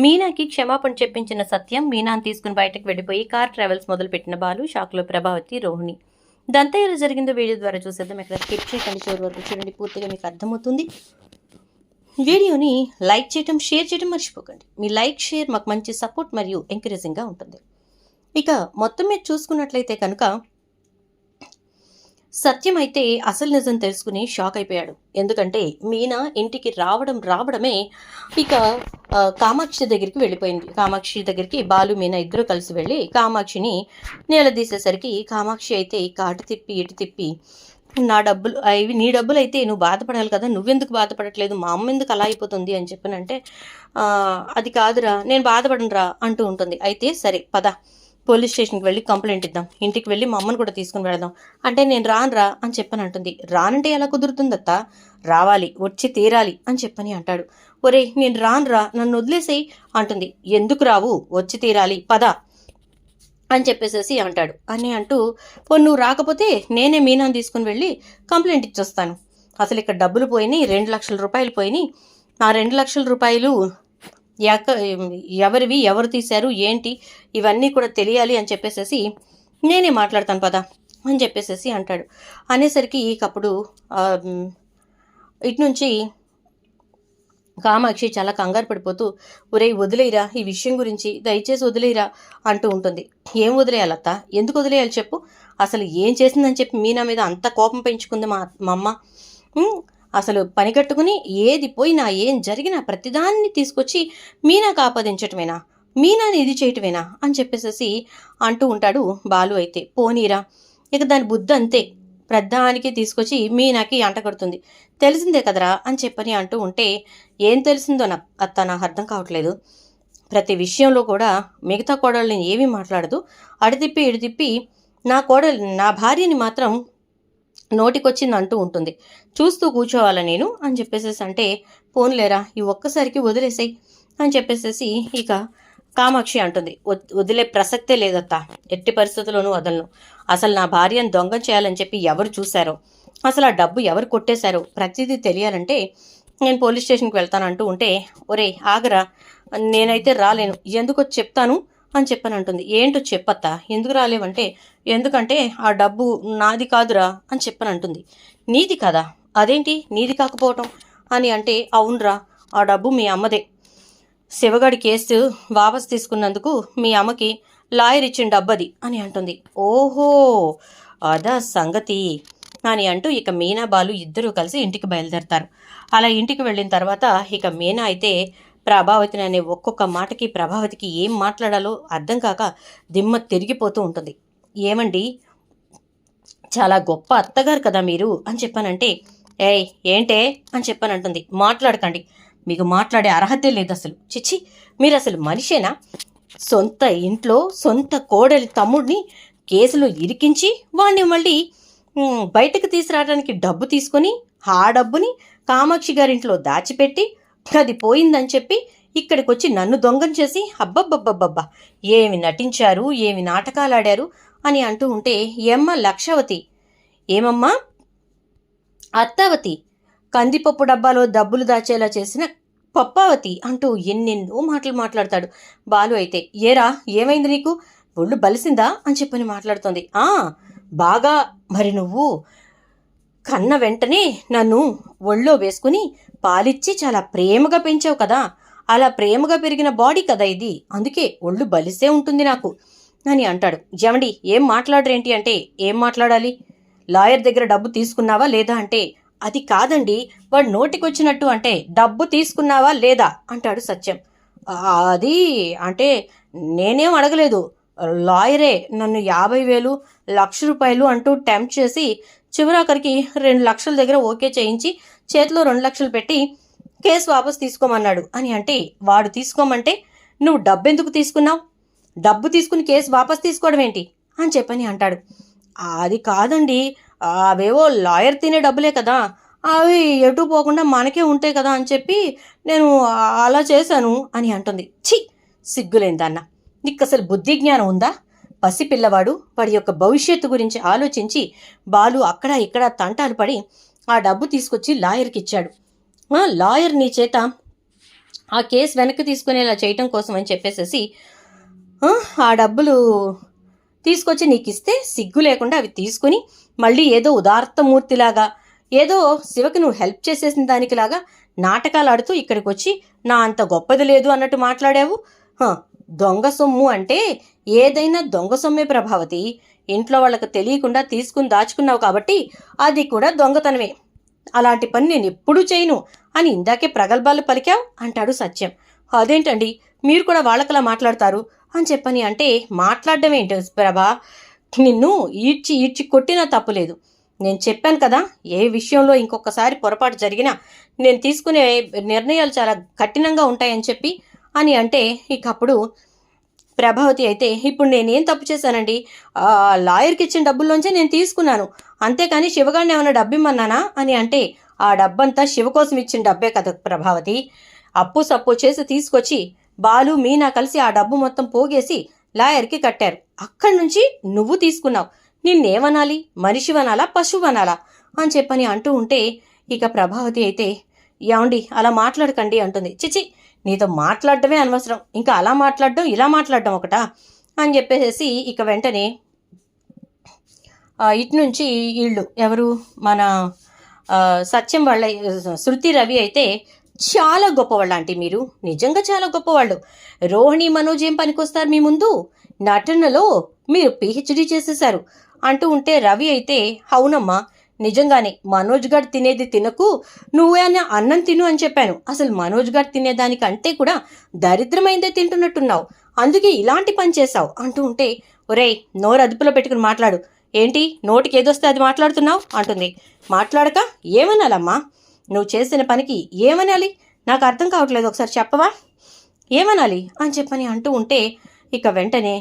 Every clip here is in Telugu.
మీనాకి క్షమాపణ చెప్పించిన సత్యం మీనాను తీసుకుని బయటకు వెళ్ళిపోయి కార్ ట్రావెల్స్ మొదలుపెట్టిన బాలు, షాక్లో ప్రభావతి, రోహిణి. ఇదంతా ఎలా జరిగిందో వీడియో ద్వారా చూసేద్దాం. ఇక్కడ స్కిప్ చేయకండి, చివరి వరకు చూడండి, పూర్తిగా మీకు అర్థమవుతుంది. వీడియోని లైక్ చేయడం, షేర్ చేయడం మర్చిపోకండి. మీ లైక్, షేర్ మాకు మంచి సపోర్ట్ మరియు ఎంకరేజింగ్గా ఉంటుంది. ఇక మొత్తం మీద చూసుకున్నట్లయితే కనుక సత్యం అయితే అసలు నిజం తెలుసుకుని షాక్ అయిపోయాడు. ఎందుకంటే మీనా ఇంటికి రావడమే ఇక కామాక్షి దగ్గరికి వెళ్ళిపోయింది. కామాక్షి దగ్గరికి బాలు, మీనా ఇద్దరు కలిసి వెళ్ళి కామాక్షిని నిలదీసేసరికి కామాక్షి అయితే అటు తిప్పి ఇటు తిప్పి, నా డబ్బులు అవి నీ డబ్బులు అయితే నువ్వు బాధపడాలి కదా, నువ్వెందుకు బాధపడట్లేదు, మా అమ్మ ఎందుకు అలా అయిపోతుంది అని చెప్పనంటే, అది కాదురా, నేను బాధపడనురా అంటూ ఉంటుంది. అయితే సరే పద, పోలీస్ స్టేషన్కి వెళ్ళి కంప్లైంట్ ఇద్దాం, ఇంటికి వెళ్ళి మా అమ్మను కూడా తీసుకుని వెళదాం అంటే, నేను రానురా అని చెప్పని అంటుంది. రానంటే ఎలా కుదురుతుందత్త, రావాలి, వచ్చి తీరాలి అని చెప్పని అంటాడు. ఒరే నేను రానురా, నన్ను వదిలేసేయి అంటుంది. ఎందుకు రావు, వచ్చి తీరాలి పద అని చెప్పేసేసి అంటాడు. అని అంటూ, నువ్వు రాకపోతే నేనే మీనాను తీసుకుని వెళ్ళి కంప్లైంట్ ఇచ్చొస్తాను. అసలు ఇక్కడ డబ్బులు పోయినాయి, 2 లక్షల రూపాయలు పోయినాయి. ఆ 2 లక్షల రూపాయలు ఎవరివి, ఎవరు తీశారు, ఏంటి, ఇవన్నీ కూడా తెలియాలి అని చెప్పేసేసి నేనే మాట్లాడతాను పదా అని చెప్పేసేసి అంటాడు. అనేసరికి ఇకప్పుడు ఇటు నుంచి కామాక్షి చాలా కంగారు పడిపోతూ, ఒరే వదిలేయరా, ఈ విషయం గురించి దయచేసి వదిలేయరా అంటూ ఉంటుంది. ఏం వదిలేయాలత్త, ఎందుకు వదిలేయాలి చెప్పు, అసలు ఏం చేసిందని చెప్పి మీనా మీద అంత కోపం పెంచుకుంది మా అమ్మ. అసలు పని కట్టుకుని ఏది పోయినా ఏం జరిగినా ప్రతిదాన్ని తీసుకొచ్చి మీనాకు ఆపాదించటమేనా, మీనాని ఇది చేయటమేనా అని చెప్పేసేసి అంటూ ఉంటాడు బాలు. అయితే పోనీరా, ఇక దాని బుద్ధి అంతే, ప్రధానికి తీసుకొచ్చి మీనాకి అంటగడుతుంది. తెలిసిందే కదరా అని చెప్పని అంటూ ఉంటే, ఏం తెలిసిందో నాకు అర్థం కావట్లేదు, ప్రతి విషయంలో కూడా మిగతా కోడళ్ళని ఏమీ మాట్లాడదు, అడి తిప్పి ఇడి తిప్పి నా భార్యని మాత్రం నోటికొచ్చింది అంటూ ఉంటుంది. చూస్తూ కూర్చోవాలా నేను అని చెప్పేసేసి అంటే, పోన్లేరా ఈ ఒక్కసారికి వదిలేసాయి అని చెప్పేసేసి ఇక కామాక్షి అంటుంది. వదిలే ప్రసక్తే లేదత్తా, ఎట్టి పరిస్థితుల్లోనూ వదలను. అసలు నా భార్యను దొంగ చేయాలని చెప్పి ఎవరు చూశారో, అసలు ఆ డబ్బు ఎవరు కొట్టేశారో ప్రతిదీ తెలియాలంటే నేను పోలీస్ స్టేషన్కి వెళ్తానంటూ ఉంటే, ఒరే ఆగరా, నేనైతే రాలేను, ఎందుకో చెప్తాను అని చెప్పని అంటుంది. ఏంటో చెప్పత్తా, ఎందుకు రాలేవంటే, ఎందుకంటే ఆ డబ్బు నాది కాదురా అని చెప్పని అంటుంది. నీది కదా, అదేంటి నీది కాకపోవటం అని అంటే, అవునరా ఆ డబ్బు మీ అమ్మదే, శివగాడి కేసు వాపస్ తీసుకున్నందుకు మీ అమ్మకి లాయర్ ఇచ్చిన డబ్బది అని అంటుంది. ఓహో అదా సంగతి అని అంటూ ఇక మీనా బాలు ఇద్దరూ కలిసి ఇంటికి బయలుదేరతారు. అలా ఇంటికి వెళ్ళిన తర్వాత ఇక మీనా అయితే ప్రభావతిని అనే ఒక్కొక్క మాటకి ప్రభావతికి ఏం మాట్లాడాలో అర్థం కాక దిమ్మ తిరిగిపోతూ ఉంటుంది. ఏమండి, చాలా గొప్ప అత్తగారు కదా మీరు అని చెప్పానంటే, ఏయ్ ఏంటే అని చెప్పానంటుంది. మాట్లాడకండి, మీకు మాట్లాడే అర్హతే లేదు అసలు, చిచ్చి మీరు అసలు మనిషేనా, సొంత ఇంట్లో సొంత కోడలి తమ్ముడిని కేసులో ఇరికించి వాడిని మళ్ళీ బయటకు తీసుకురావడానికి డబ్బు తీసుకొని ఆ డబ్బుని కామాక్షి గారింట్లో దాచిపెట్టి అది పోయిందని చెప్పి ఇక్కడికి వచ్చి నన్ను దొంగం చేసి అబ్బబ్బబ్బబ్బబ్బా ఏమి నటించారు, ఏమి నాటకాలు ఆడారు అని అంటూ ఉంటే, ఏమ్మ లక్షవతి, ఏమమ్మా అత్తావతి, కందిపప్పు డబ్బాలో డబ్బులు దాచేలా చేసిన పప్పావతి అంటూ ఎన్నెన్నో మాటలు మాట్లాడతాడు బాలు. అయితే ఏరా ఏమైంది నీకు, ఒళ్ళు బలిసిందా అని చెప్పని మాట్లాడుతోంది. బాగా, మరి నువ్వు కన్న వెంటనే నన్ను ఒళ్ళో వేసుకుని పాలిచ్చి చాలా ప్రేమగా పెంచావు కదా, అలా ప్రేమగా పెరిగిన బాడీ కదా ఇది, అందుకే ఒళ్ళు బలిసే ఉంటుంది నాకు అని అంటాడు. జమండి ఏం మాట్లాడరేంటి అంటే, ఏం మాట్లాడాలి, లాయర్ దగ్గర డబ్బు తీసుకున్నావా లేదా అంటే, అది కాదండి వాడు నోటికొచ్చినట్టు అంటే, డబ్బు తీసుకున్నావా లేదా అంటాడు సత్యం. అది అంటే నేనేం అడగలేదు, లాయరే నన్ను 50,000 1,00,000 అంటూ టెంప్ట్ చేసి చివరాఖరికి 2 లక్షల దగ్గర ఓకే చేయించి చేతిలో 2 లక్షలు పెట్టి కేసు వాపస్ తీసుకోమన్నాడు అని అంటే, వాడు తీసుకోమంటే నువ్వు డబ్బెందుకు తీసుకున్నావు, డబ్బు తీసుకుని కేసు వాపస్ తీసుకోవడం ఏంటి అని చెప్పని అంటాడు. అది కాదండి, అవేవో లాయర్ తినే డబ్బులే కదా, అవి ఎటు పోకుండా మనకే ఉంటాయి కదా అని చెప్పి నేను అలా చేశాను అని అంటుంది. ఛీ సిగ్గులేందన్న, నీకు అసలు బుద్ధి జ్ఞానం ఉందా, పసిపిల్లవాడు వాడి యొక్క భవిష్యత్తు గురించి ఆలోచించి బాలు అక్కడ ఇక్కడ తంటాలు పడి ఆ డబ్బు తీసుకొచ్చి లాయర్కి ఇచ్చాడు. లాయర్ నీ చేత ఆ కేసు వెనక్కి తీసుకునేలా చేయటం కోసం అని చెప్పేసేసి ఆ డబ్బులు తీసుకొచ్చి నీకు ఇస్తే సిగ్గు లేకుండా అవి తీసుకుని మళ్ళీ ఏదో ఉదాత్తమూర్తిలాగా ఏదో శివకి నువ్వు హెల్ప్ చేసేసిన దానికిలాగా నాటకాలు ఆడుతూ ఇక్కడికి వచ్చి నా అంత గొప్పది లేదు అన్నట్టు మాట్లాడావు. దొంగ సొమ్ము అంటే ఏదైనా దొంగ సొమ్మే ప్రభావతి. ఇంట్లో వాళ్ళకి తెలియకుండా తీసుకుని దాచుకున్నావు కాబట్టి అది కూడా దొంగతనమే. అలాంటి పని నేను ఎప్పుడూ చేయను అని ఇందాకే ప్రగల్భాలు పలికావు అంటాడు సత్యం. అదేంటండి మీరు కూడా వాళ్ళకలా మాట్లాడతారు అని చెప్పని అంటే, మాట్లాడడం ఏంటి ప్రభా, నిన్ను ఈడ్చి కొట్టినా తప్పులేదు. నేను చెప్పాను కదా, ఏ విషయంలో ఇంకొకసారి పొరపాటు జరిగినా నేను తీసుకునే నిర్ణయాలు చాలా కఠినంగా ఉంటాయని చెప్పి అని అంటే, ఇక అప్పుడు ప్రభావతి అయితే ఇప్పుడు నేనేం తప్పు చేశానండి, లాయర్కి ఇచ్చిన డబ్బుల్లోంచే నేను తీసుకున్నాను, అంతేకాని శివగాడిని ఏమైనా డబ్బు ఇమ్మన్నానా అని అంటే, ఆ డబ్బంతా శివ కోసం ఇచ్చిన డబ్బే కదా ప్రభావతి. అప్పు సప్పు చేసి తీసుకొచ్చి బాలు మీనా కలిసి ఆ డబ్బు మొత్తం పోగేసి లాయర్కి కట్టారు. అక్కడి నుంచి నువ్వు తీసుకున్నావు. నిన్నేమనాలి, మనిషివనాలా పశువనాలా అని చెప్పని అంటూ ఉంటే, ఇక ప్రభావతి అయితే ఏమండి అలా మాట్లాడకండి అంటుంది. చిచి, నీతో మాట్లాడటమే అనవసరం, ఇంకా అలా మాట్లాడడం ఇలా మాట్లాడడం ఒకటా అని చెప్పేసి ఇక వెంటనే ఇటు నుంచి వీళ్ళు ఎవరు మన సత్యం వాళ్ళ శృతి రవి అయితే చాలా గొప్పవాళ్ళు ఆంటీ, మీరు నిజంగా చాలా గొప్పవాళ్ళు. రోహిణి మనోజ్ ఏం పనికొస్తారు మీ ముందు, నటనలో మీరు పిహెచ్డీ చేసేశారు అంటూ ఉంటే రవి అయితే అవునమ్మా నిజంగానే మనోజ్ గారు తినేది తినకు, నువ్వే అన్నం తిను అని చెప్పాను. అసలు మనోజ్ గారు తినేదానికంటే కూడా దరిద్రమైందే తింటున్నట్టున్నావు, అందుకే ఇలాంటి పని చేశావు అంటూ ఉంటే, ఒరేయ్ నోరు అదుపులో పెట్టుకుని మాట్లాడు, ఏంటి నోటికి ఏదొస్తే అది మాట్లాడుతున్నావు అంటుంది. మాట్లాడక ఏమనాలమ్మా, నువ్వు చేసిన పనికి ఏమనాలి నాకు అర్థం కావట్లేదు, ఒకసారి చెప్పవా ఏమనాలి అని చెప్పని అంటూ ఉంటే, ఇక వెంటనే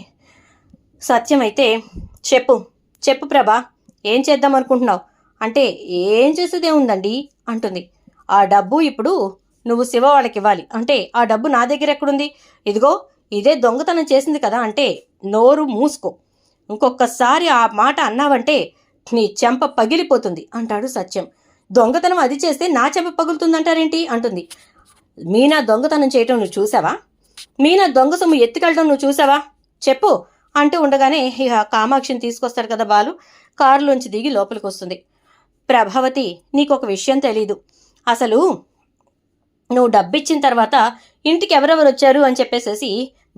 సత్యం అయితే చెప్పు ప్రభా, ఏం చేద్దాం అనుకుంటున్నావు అంటే, ఏం చేసేదే ఉందండి అంటుంది. ఆ డబ్బు ఇప్పుడు నువ్వు శివ వాళ్ళకి ఇవ్వాలి అంటే, ఆ డబ్బు నా దగ్గర ఎక్కడుంది, ఇదిగో ఇదే దొంగతనం చేసింది కదా అంటే నోరు మూసుకో, ఇంకొకసారి ఆ మాట అన్నావంటే నీ చెంప పగిలిపోతుంది అంటాడు సత్యం. దొంగతనం అది చేస్తే నా చెంప పగులుతుందంటారేంటి అంటుంది. మీనా దొంగతనం చేయటం నువ్వు చూసావా, మీనా దొంగ సొమ్ము ఎత్తుకెళ్ళడం నువ్వు చూసావా చెప్పు అంటూ ఉండగానే ఇక కామాక్షిని తీసుకొస్తారు కదా బాలు, కారులోంచి దిగి లోపలికి వస్తుంది. ప్రభావతి నీకు ఒక విషయం తెలీదు, అసలు నువ్వు డబ్బిచ్చిన తర్వాత ఇంటికి ఎవరెవరు వచ్చారు అని చెప్పేసేసి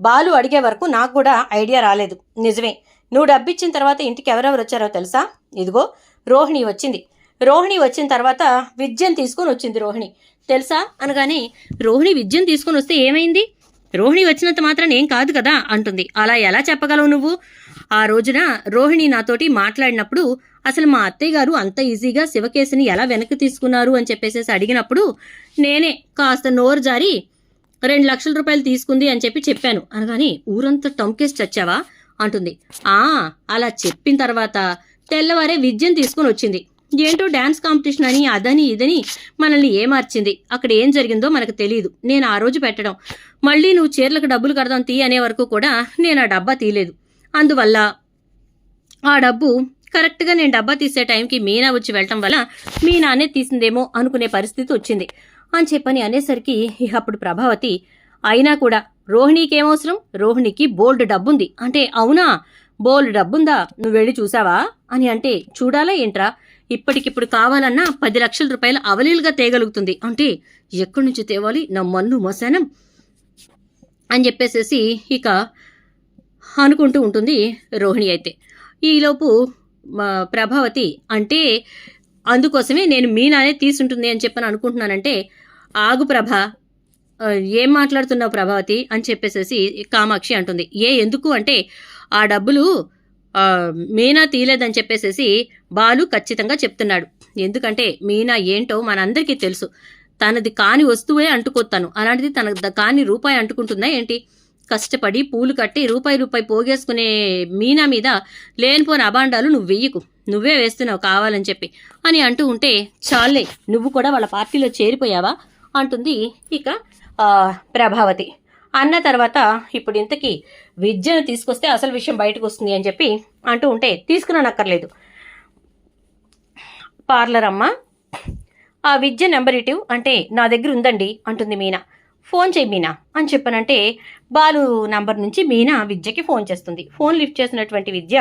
బాలు అడిగే వరకు నాకు కూడా ఐడియా రాలేదు. నిజమే, నువ్వు డబ్బిచ్చిన తర్వాత ఇంటికి ఎవరెవరు వచ్చారో తెలుసా, ఇదిగో రోహిణి వచ్చింది, రోహిణి వచ్చిన తర్వాత విద్యను తీసుకొని వచ్చింది రోహిణి తెలుసా అనగానే, రోహిణి విద్యను తీసుకొని వస్తే ఏమైంది, రోహిణి వచ్చినంత మాత్రాన్ని ఏం కాదు కదా అంటుంది. అలా ఎలా చెప్పగలవు నువ్వు, ఆ రోజున రోహిణి నాతోటి మాట్లాడినప్పుడు అసలు మా అత్తయ్య గారు అంత ఈజీగా శివకేసుని ఎలా వెనక్కి తీసుకున్నారు అని చెప్పేసి అడిగినప్పుడు నేనే కాస్త నోరు జారి 2 లక్షల రూపాయలు తీసుకుంది అని చెప్పాను అనగాని, ఊరంతా టంకేసి చచ్చావా అంటుంది. అలా చెప్పిన తర్వాత తెల్లవారే విద్యను తీసుకుని వచ్చింది, ఏంటో డ్యాన్స్ కాంపిటీషన్ అని అదని ఇదని మనల్ని ఏమార్చింది, అక్కడ ఏం జరిగిందో మనకు తెలియదు. నేను ఆ రోజు పెట్టడం, మళ్ళీ నువ్వు చీరలకు డబ్బులు కడదాం తీ అనే వరకు కూడా నేను ఆ డబ్బా తీయలేదు. అందువల్ల ఆ డబ్బు కరెక్ట్గా నేను డబ్బా తీసే టైంకి మీనా వచ్చి వెళ్ళటం వల్ల మీనానే తీసిందేమో అనుకునే పరిస్థితి వచ్చింది అని చెప్పని అనేసరికి అప్పుడు ప్రభావతి, అయినా కూడా రోహిణికి ఏమవసరం, రోహిణికి బోల్డ్ డబ్బుంది అంటే, అవునా బోల్డ్ డబ్బుందా నువ్వు వెళ్ళి చూసావా అని అంటే, చూడాలా ఏంట్రా, ఇప్పటికిప్పుడు కావాలన్నా 10 లక్షల రూపాయలు అవలీలుగా తేగలుగుతుంది అంటే, ఎక్కడి నుంచి తేవాలి నా మన్ను మశానం అని చెప్పేసేసి ఇక అనుకుంటూ ఉంటుంది రోహిణి. అయితే ఈలోపు ప్రభావతి అంటే, అందుకోసమే నేను మీనానే తీసుంటుంది అని చెప్పని అనుకుంటున్నానంటే, ఆగు ప్రభ, ఏం మాట్లాడుతున్నావు ప్రభావతి అని చెప్పేసేసి కామాక్షి అంటుంది. ఎందుకు అంటే, ఆ డబ్బులు మీనా తీయలేదని చెప్పేసేసి బాలు ఖచ్చితంగా చెప్తున్నాడు. ఎందుకంటే మీనా ఏంటో మనందరికీ తెలుసు, తనది కాని వస్తువే అంటుకొస్తాను, అలాంటిది తన కాని రూపాయి అంటుకుంటుందా ఏంటి, కష్టపడి పూలు కట్టి రూపాయి పోగేసుకునే మీనా మీద లేనిపోని అబాండాలు నువ్వు వెయ్యకు, నువ్వే వేస్తున్నావు కావాలని చెప్పి అని అంటూ ఉంటే, చాలే నువ్వు కూడా వాళ్ళ పార్టీలో చేరిపోయావా అంటుంది ఇక ప్రభావతి. అన్న తర్వాత ఇప్పుడు ఇంతకీ విద్యను తీసుకొస్తే అసలు విషయం బయటకు వస్తుంది అని చెప్పి అంటూ ఉంటే, తీసుకురానక్కర్లేదు పార్లర్ అమ్మ, ఆ విద్య నెంబర్ ఇటివ్ అంటే నా దగ్గర ఉందండి అంటుంది మీనా. ఫోన్ చేయి మీనా అని చెప్పనంటే బాలు నంబర్ నుంచి మీనా విద్యకి ఫోన్ చేస్తుంది. ఫోన్ లిఫ్ట్ చేసినటువంటి విద్య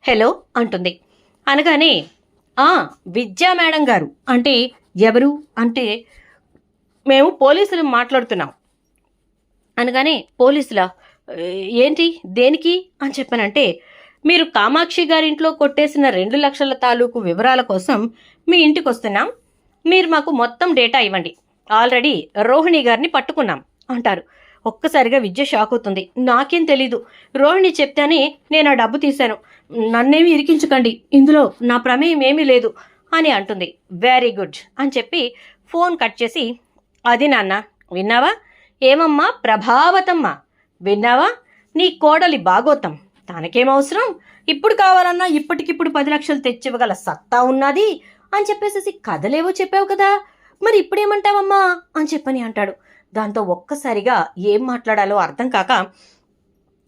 హలో అంటుంది. అనగానే విద్యా మేడం గారు అంటే ఎవరు అంటే మేము పోలీసులు మాట్లాడుతున్నాం అనగానే పోలీసులా ఏంటి దేనికి అని చెప్పానంటే మీరు కామాక్షి గారింట్లో కొట్టేసిన 2 లక్షల తాలూకు వివరాల కోసం మీ ఇంటికి వస్తున్నాం, మీరు మాకు మొత్తం డేటా ఇవ్వండి, ఆల్రెడీ రోహిణి గారిని పట్టుకున్నాం అంటారు. ఒక్కసారిగా విద్య షాక్ అవుతుంది. నాకేం తెలీదు, రోహిణి చెప్తేనే నేను ఆ డబ్బు తీశాను, నన్నేమి ఇరికించకండి, ఇందులో నా ప్రమేయం ఏమీ లేదు అని అంటుంది. వెరీ గుడ్ అని చెప్పి ఫోన్ కట్ చేసి అది నాన్న విన్నావా, ఏమమ్మా ప్రభావతమ్మ విన్నావా, నీ కోడలి బాగోతం, తనకేమవసరం, ఇప్పుడు కావాలన్నా ఇప్పటికిప్పుడు 10 లక్షలు తెచ్చివ్వగల సత్తా ఉన్నది అని చెప్పేసి కథలేవో చెప్పావు కదా, మరి ఇప్పుడేమంటావమ్మా అని చెప్పని అంటాడు. దాంతో ఒక్కసారిగా ఏం మాట్లాడాలో అర్థం కాక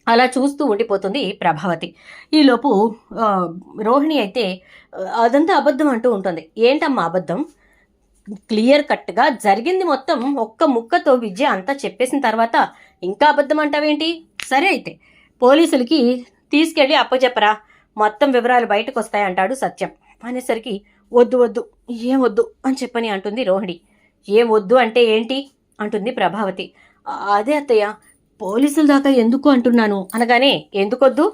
అలా చూస్తూ ఉండిపోతుంది ప్రభావతి. ఈలోపు రోహిణి అయితే అదంతా అబద్ధం అంటూ ఉంటుంది. ఏంటమ్మా అబద్ధం, క్లియర్ కట్గా జరిగింది మొత్తం ఒక్క ముక్కతో విద్య అంతా చెప్పేసిన తర్వాత ఇంకా అబద్ధం అంటావేంటి, సరే అయితే పోలీసులకి తీసుకెళ్ళి అప్పచెప్పరా, మొత్తం వివరాలు బయటకు వస్తాయంటాడు సత్యం. అనేసరికి వద్దు వద్దు ఏం వద్దు అని చెప్పని అంటుంది రోహిణి. ఏం వద్దు అంటే ఏంటి అంటుంది ప్రభావతి. అదే అత్తయ్య పోలీసుల దాకా ఎందుకు అంటున్నాను అనగానే ఎందుకొద్దు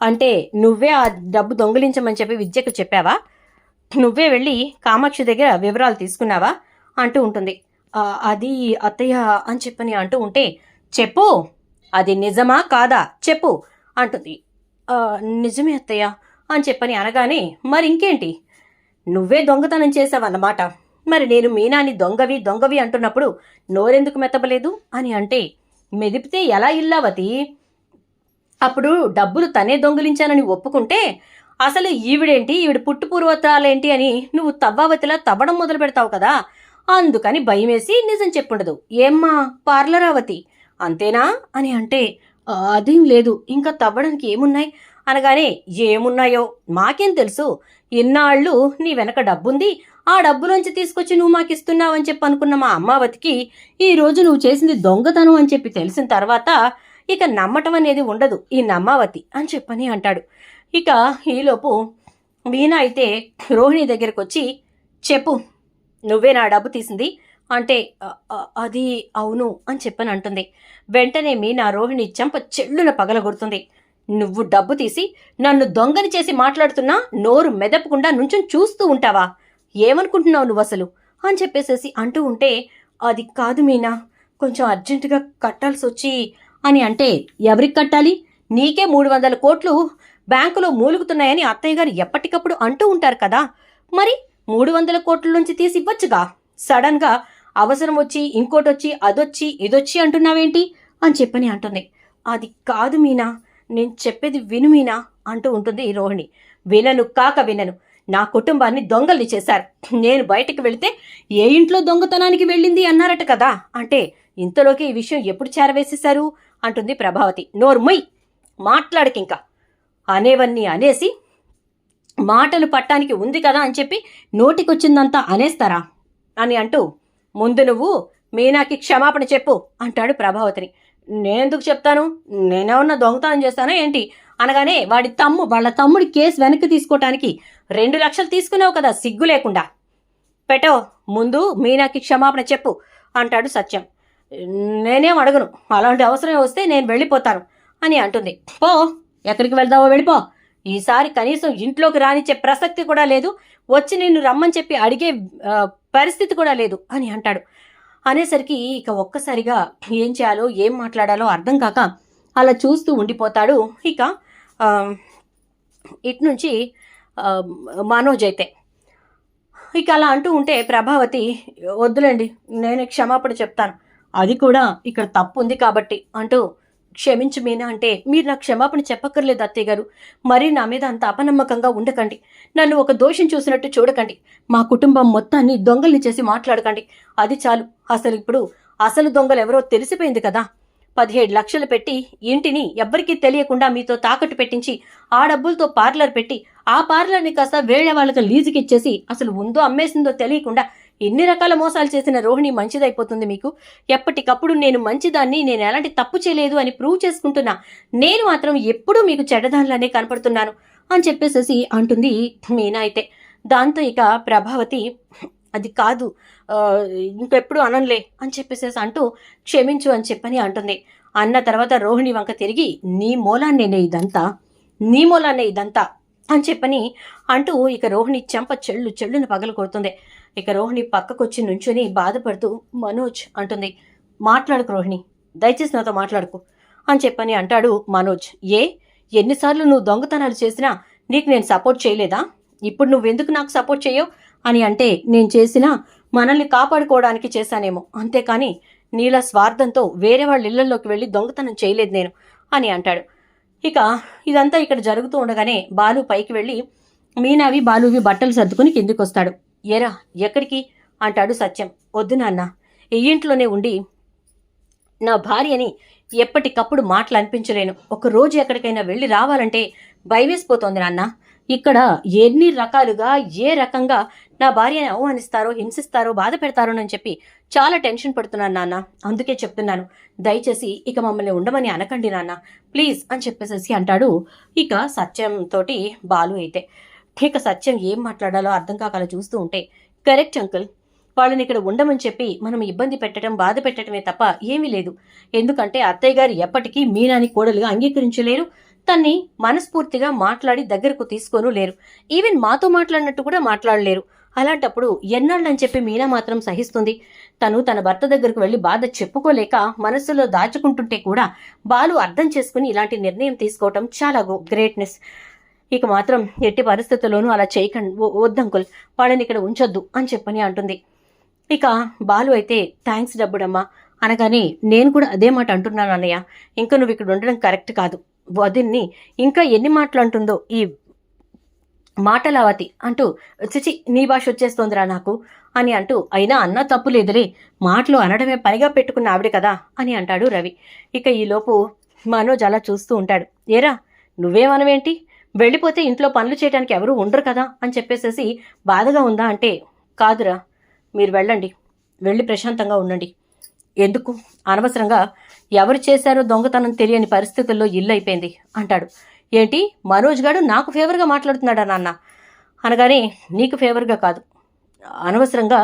అంటే నువ్వే ఆ డబ్బు దొంగిలించమని చెప్పి విద్యకు చెప్పావా, నువ్వే వెళ్ళి కామాక్షి దగ్గర వివరాలు తీసుకున్నావా అంటూ ఉంటుంది. అది అత్తయ్య అని చెప్పని అంటూ ఉంటే చెప్పు, అది నిజమా కాదా చెప్పు అంటుంది. నిజమే అత్తయ్య అని చెప్పని అనగానే మరి ఇంకేంటి, నువ్వే దొంగతనం చేసావన్నమాట, మరి నేను మీనాని దొంగవి అంటున్నప్పుడు నోరెందుకు మెత్తబలేదు అని అంటే మెదిపితే ఎలా ఇల్లావతి, అప్పుడు డబ్బులు తనే దొంగిలించానని ఒప్పుకుంటే అసలు ఈవిడ పుట్టు పూర్వత్రాలేంటి అని నువ్వు తవ్వావతిలా తవ్వడం మొదలు పెడతావు కదా, అందుకని భయమేసి నిజం చెప్పుండదు, ఏమ్మా పార్లరావతి అంతేనా అని అంటే అదేం లేదు, ఇంకా తవ్వడానికి ఏమున్నాయి అనగానే ఏమున్నాయో మాకేం తెలుసు, ఇన్నాళ్ళు నీ వెనక డబ్బుంది, ఆ డబ్బులోంచి తీసుకొచ్చి నువ్వు మాకిస్తున్నావని చెప్పి అనుకున్న మా అమ్మావతికి ఈరోజు నువ్వు చేసింది దొంగతనం అని చెప్పి తెలిసిన తర్వాత ఇక నమ్మటం అనేది ఉండదు ఈ నమ్మావతి అని చెప్పని అంటాడు. ఇక ఈలోపు మీనా అయితే రోహిణి దగ్గరకు వచ్చి చెప్పు నువ్వే నా డబ్బు తీసింది అంటే అది అవును అని చెప్పని అంటుంది. వెంటనే మీనా రోహిణి చెంప చెల్లున పగలగొడుతుంది. నువ్వు డబ్బు తీసి నన్ను దొంగని చేసి మాట్లాడుతున్నా నోరు మెదపకుండా నుంచుని చూస్తూ ఉంటావా, ఏమనుకుంటున్నావు నువ్వు అసలు అని చెప్పేసేసి అంటూ ఉంటే అది కాదు మీనా, కొంచెం అర్జెంటుగా కట్టాల్సి వచ్చి అని అంటే ఎవరికి కట్టాలి, నీకే 300 కోట్లు బ్యాంకులో మూలుగుతున్నాయని అత్తయ్య గారు ఎప్పటికప్పుడు అంటూ ఉంటారు కదా, మరి 300 కోట్ల నుంచి తీసి ఇవ్వచ్చుగా, సడన్గా అవసరం వచ్చి ఇంకోటొచ్చి అదొచ్చి ఇదొచ్చి అంటున్నావేంటి అని చెప్పని అంటుంది. అది కాదు మీనా, నేను చెప్పేది విను మీనా అంటూ ఉంటుంది రోహిణి. వినను, నా కుటుంబాన్ని దొంగల్ని చేశారు, నేను బయటకు వెళితే ఏ ఇంట్లో దొంగతనానికి వెళ్ళింది అన్నారట కదా, అంటే ఇంతలోకి ఈ విషయం ఎప్పుడు చేరవేసేశారు అంటుంది ప్రభావతి. నోర్మొయ్ మాట్లాడకింకా, అనేవన్నీ అనేసి మాటలు పట్టానికి ఉంది కదా అని చెప్పి నోటికొచ్చిందంతా అనేస్తారా అని అంటూ ముందు నువ్వు మీనాకి క్షమాపణ చెప్పు అంటాడు ప్రభావతిని. నేనెందుకు చెప్తాను, నేనేమన్నా దొంగతనం చేస్తానా ఏంటి అనగానే వాళ్ళ తమ్ముడి కేసు వెనక్కి తీసుకోవటానికి 2 లక్షలు తీసుకున్నావు కదా సిగ్గు లేకుండా, పెట్టో ముందు మీనాకి క్షమాపణ చెప్పు అంటాడు సత్యం. నేనేం అడగను, అలాంటి అవసరం వస్తే నేను వెళ్ళిపోతాను అని అంటుంది. పో ఎక్కడికి వెళ్దావో వెళ్ళిపో, ఈసారి కనీసం ఇంట్లోకి రానిచ్చే ప్రసక్తి కూడా లేదు, వచ్చి నిన్ను రమ్మని చెప్పి అడిగే పరిస్థితి కూడా లేదు అని అంటాడు. అనేసరికి ఇక ఒక్కసారిగా ఏం చేయాలో ఏం మాట్లాడాలో అర్థం కాక అలా చూస్తూ ఉండిపోతాడు. ఇక ఇటు నుంచి మనోజ్ అయితే ఇక అలా అంటూ ఉంటే ప్రభావతి వద్దులేండి నేను క్షమాపణ చెప్తాను, అది కూడా ఇక్కడ తప్పు ఉంది కాబట్టి అంటూ క్షమించు మీనా అంటే మీరు నాకు క్షమాపణ చెప్పక్కర్లేదు అత్తయ్య గారు, మరీ నా మీద అంత అపనమ్మకంగా ఉండకండి, నన్ను ఒక దోషం చూసినట్టు చూడకండి, మా కుటుంబం మొత్తాన్ని దొంగల్ని చేసి మాట్లాడకండి, అది చాలు, ఇప్పుడు అసలు దొంగలు ఎవరో తెలిసిపోయింది కదా, 17 లక్షలు పెట్టి ఇంటిని ఎవ్వరికీ తెలియకుండా మీతో తాకట్టు పెట్టించి ఆ డబ్బులతో పార్లర్ పెట్టి ఆ పార్లర్ని కాస్త వేరే వాళ్ళకి లీజుకి ఇచ్చేసి అసలు ఉందో అమ్మేసిందో తెలియకుండా ఇన్ని రకాల మోసాలు చేసిన రోహిణి మంచిదైపోతుంది మీకు? ఎప్పటికప్పుడు నేను మంచిదాన్ని, నేను ఎలాంటి తప్పు చేయలేదు అని ప్రూవ్ చేసుకుంటున్నా, నేను మాత్రం ఎప్పుడూ మీకు చెడ్డదానిలానే కనపడుతున్నాను అని చెప్పేసేసి అంటుంది మీనా అయితే. దాంతో ఇక ప్రభావతి అది కాదు, ఇంకెప్పుడు అననులే అని చెప్పేసేసి అంటూ క్షమించు అని చెప్పని అంటుంది. అన్న తర్వాత రోహిణి వంక తిరిగి నీ మూలాన్నే ఇదంతా అని చెప్పని అంటూ ఇక రోహిణి చెంప చెళ్ళును పగలు కొడుతుంది. ఇక రోహిణి పక్కకొచ్చి నుంచుని బాధపడుతూ మనోజ్ అంటుంది, మాట్లాడుకు రోహిణి, దయచేసి నాతో మాట్లాడుకు అని చెప్పని అంటాడు మనోజ్. ఎన్నిసార్లు నువ్వు దొంగతనాలు చేసినా నీకు నేను సపోర్ట్ చేయలేదా? ఇప్పుడు నువ్వెందుకు నాకు సపోర్ట్ చేయవు అని అంటే, నేను చేసినా మనల్ని కాపాడుకోవడానికి చేశానేమో, అంతేకాని నీలా స్వార్థంతో వేరే వాళ్ళ ఇళ్లలోకి వెళ్ళి దొంగతనం చేయలేదు నేను అని అంటాడు. ఇక ఇదంతా ఇక్కడ జరుగుతూ ఉండగానే బాలు పైకి వెళ్ళి మీనావి బాలువి బట్టలు సర్దుకుని కిందికి వస్తాడు. ఏరా ఎక్కడికి అంటాడు సత్యం. వద్దు నాన్న, ఈ ఇంట్లోనే ఉండి నా భార్యని ఎప్పటికప్పుడు మాటలు అనిపించలేను. ఒక రోజు ఎక్కడికైనా వెళ్ళి రావాలంటే భయవేసిపోతోంది నాన్న. ఇక్కడ ఎన్ని రకాలుగా ఏ రకంగా నా భార్యని అవమానిస్తారో, హింసిస్తారో, బాధ పెడతారోనని చెప్పి చాలా టెన్షన్ పడుతున్నాను నాన్న. అందుకే చెప్తున్నాను, దయచేసి ఇక మమ్మల్ని ఉండమని అనకండి నాన్న, ప్లీజ్ అని చెప్పేసేసి అంటాడు ఇక సత్యం తోటి బాలు అయితే. ఇక సత్యం ఏం మాట్లాడాలో అర్థం కాకలా చూస్తూ ఉంటే, కరెక్ట్ అంకుల్, వాళ్ళని ఇక్కడ ఉండమని చెప్పి మనం ఇబ్బంది పెట్టడం, బాధ పెట్టడమే తప్ప ఏమీ లేదు. ఎందుకంటే అత్తయ్య గారు ఎప్పటికీ మీనాని కోడలుగా అంగీకరించలేరు, తన్ని మనస్ఫూర్తిగా మాట్లాడి దగ్గరకు తీసుకోను లేరు. ఈవెన్ మాతో మాట్లాడినట్టు కూడా మాట్లాడలేరు. అలాంటప్పుడు ఎన్నాళ్ళని చెప్పి మీనా మాత్రం సహిస్తుంది? తను తన భర్త దగ్గరకు వెళ్ళి బాధ చెప్పుకోలేక మనసులో దాచుకుంటుంటే కూడా బాలు అర్థం చేసుకుని ఇలాంటి నిర్ణయం తీసుకోవటం చాలా గ్రేట్నెస్. ఇక మాత్రం ఎట్టి పరిస్థితుల్లోనూ అలా చేయకండి, వద్దంకుల్, వాళ్ళని ఇక్కడ ఉంచొద్దు అని చెప్పని అంటుంది. ఇక బాలు అయితే థ్యాంక్స్ డబ్బుడమ్మా అనగానే, నేను కూడా అదే మాట అంటున్నాను అన్నయ్య, ఇంకా నువ్వు ఇక్కడ ఉండడం కరెక్ట్ కాదు. వదిన్ని ఇంకా ఎన్ని మాటలు అంటుందో ఈ మాటలావతి అంటూ, చిచి నీ భాష వచ్చేస్తోందిరా నాకు అని అంటూ, అయినా అన్నా తప్పు లేదులే, మాటలు అనడమే పనిగా పెట్టుకున్న ఆవిడ కదా అని అంటాడు రవి. ఇక ఈలోపు మనోజ్ అలా చూస్తూ ఉంటాడు. ఏరా నువ్వేమనవేంటి, వెళ్ళిపోతే ఇంట్లో పనులు చేయడానికి ఎవరూ ఉండరు కదా అని చెప్పేసేసి బాధగా ఉందా అంటే, కాదురా, మీరు వెళ్ళండి, వెళ్ళి ప్రశాంతంగా ఉండండి. ఎందుకు అనవసరంగా ఎవరు చేశారో దొంగతనం తెలియని పరిస్థితుల్లో ఇల్లు అయిపోయింది అంటాడు. ఏంటి మనోజ్ గారు నాకు ఫేవర్గా మాట్లాడుతున్నాడా నాన్న అనగానే, నీకు ఫేవర్గా కాదు, అనవసరంగా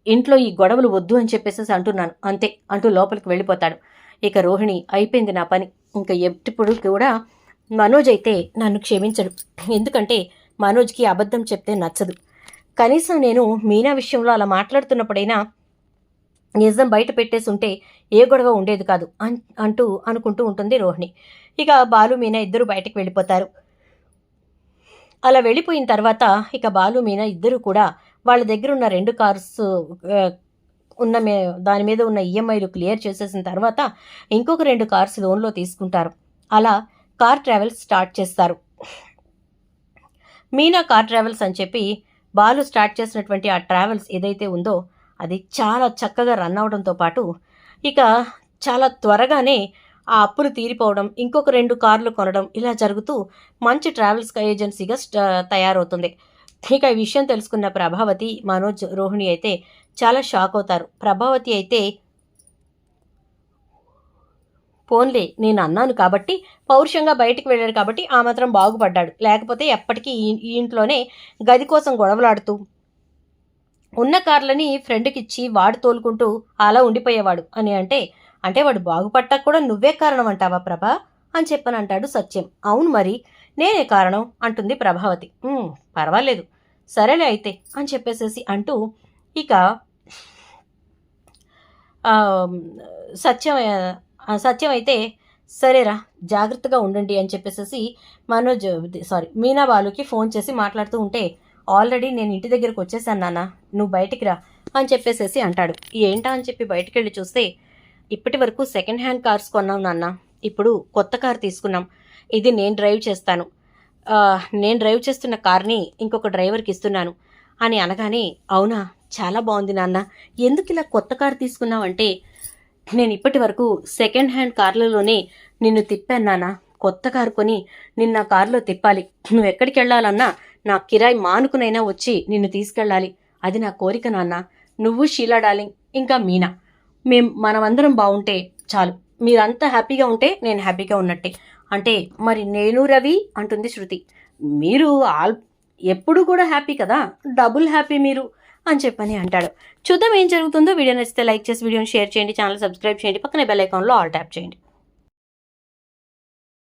ఇంట్లో ఈ గొడవలు వద్దు అని చెప్పేసి అంటున్నాను అంతే అంటూ లోపలికి వెళ్ళిపోతాడు. ఇక రోహిణి అయిపోయింది నా పని, ఇంకా ఎప్పుడు కూడా మనోజ్ అయితే నన్ను క్షమించడు. ఎందుకంటే మనోజ్కి అబద్ధం చెప్తే నచ్చదు. కనీసం నేను మీనా విషయంలో అలా మాట్లాడుతున్నప్పుడైనా నిజం బయట పెట్టేసి ఉంటే ఏ గొడవ ఉండేది కాదు అంటూ అనుకుంటూ ఉంటుంది రోహిణి. ఇక బాలు మీనా ఇద్దరు బయటకు వెళ్ళిపోతారు. అలా వెళ్ళిపోయిన తర్వాత ఇక బాలు మీనా ఇద్దరు కూడా వాళ్ళ దగ్గర ఉన్న 2 కార్స్ ఉన్న దాని మీద ఉన్న ఈఎంఐలు క్లియర్ చేసేసిన తర్వాత ఇంకొక 2 కార్స్ లోన్లో తీసుకుంటారు. అలా కార్ ట్రావెల్స్ స్టార్ట్ చేస్తారు. మీనా కార్ ట్రావెల్స్ అని చెప్పి బాలు స్టార్ట్ చేసినటువంటి ఆ ట్రావెల్స్ ఏదైతే ఉందో అది చాలా చక్కగా రన్ అవడంతో పాటు ఇక చాలా త్వరగానే ఆ అప్పులు తీరిపోవడం, ఇంకొక 2 కార్లు కొనడం, ఇలా జరుగుతూ మంచి ట్రావెల్స్ ఏజెన్సీగా తయారవుతుంది. ఇక ఈ విషయం తెలుసుకున్న ప్రభావతి, మనోజ్, రోహిణి అయితే చాలా షాక్ అవుతారు. ప్రభావతి అయితే, పోన్లే నేను అన్నాను కాబట్టి, పౌరుషంగా బయటికి వెళ్ళాడు కాబట్టి ఆ మాత్రం బాగుపడ్డాడు, లేకపోతే ఎప్పటికీ ఈ ఇంట్లోనే గది కోసం గొడవలాడుతూ ఉన్న కార్లని ఫ్రెండ్కి ఇచ్చి వాడు తోలుకుంటూ అలా ఉండిపోయేవాడు అని అంటే వాడు బాగుపడ్డా కూడా నువ్వే కారణం అంటావా ప్రభా అని చెప్పని అంటాడు సత్యం. అవును మరి నేనే కారణం అంటుంది ప్రభావతి. పర్వాలేదు సరేలే అయితే అని చెప్పేసేసి అంటూ ఇక సత్యం అయితే సరేరా జాగ్రత్తగా ఉండండి అని చెప్పేసేసి మీనా బాలుకి ఫోన్ చేసి మాట్లాడుతూ ఉంటే, ఆల్రెడీ నేను ఇంటి దగ్గరకు వచ్చేసాను నాన్న, నువ్వు బయటికి రా అని చెప్పేసేసి అంటాడు. ఏంటా అని చెప్పి బయటికి వెళ్ళి చూస్తే, ఇప్పటి వరకు సెకండ్ హ్యాండ్ కార్స్ కొన్నాం నాన్న, ఇప్పుడు కొత్త కార్ తీసుకున్నాం, ఇది నేను డ్రైవ్ చేస్తాను, నేను డ్రైవ్ చేస్తున్న కార్ని ఇంకొక డ్రైవర్కి ఇస్తున్నాను అని అనగానే, అవునా చాలా బాగుంది నాన్న, ఎందుకు ఇలా కొత్త కార్ తీసుకున్నావు అంటే, నేను ఇప్పటి వరకు సెకండ్ హ్యాండ్ కార్లలోనే నిన్ను తిప్పాను నాన్న, కొత్త కారు కొని నిన్న కారులో తిప్పాలి, నువ్వు ఎక్కడికి వెళ్ళాలన్నా నా కిరాయి మానుకునైనా వచ్చి నిన్ను తీసుకెళ్ళాలి, అది నా కోరిక నాన్న, నువ్వు, షీలా డార్లింగ్, ఇంకా మీనా, మనమందరం బాగుంటే చాలు. మీరంతా హ్యాపీగా ఉంటే నేను హ్యాపీగా ఉన్నట్టే. అంటే మరి నేను, రవి అంటుంది శృతి. మీరు ఎప్పుడు కూడా హ్యాపీ కదా, డబుల్ హ్యాపీ మీరు అని చెప్పని అంటాడు. చూద్దాం ఏం జరుగుతుందో. వీడియో నచ్చితే లైక్ చేసి వీడియోని షేర్ చేయండి, ఛానల్ సబ్స్క్రైబ్ చేయండి, పక్కనే బెల్ ఐకాన్లో ఆల్ ట్యాప్ చేయండి.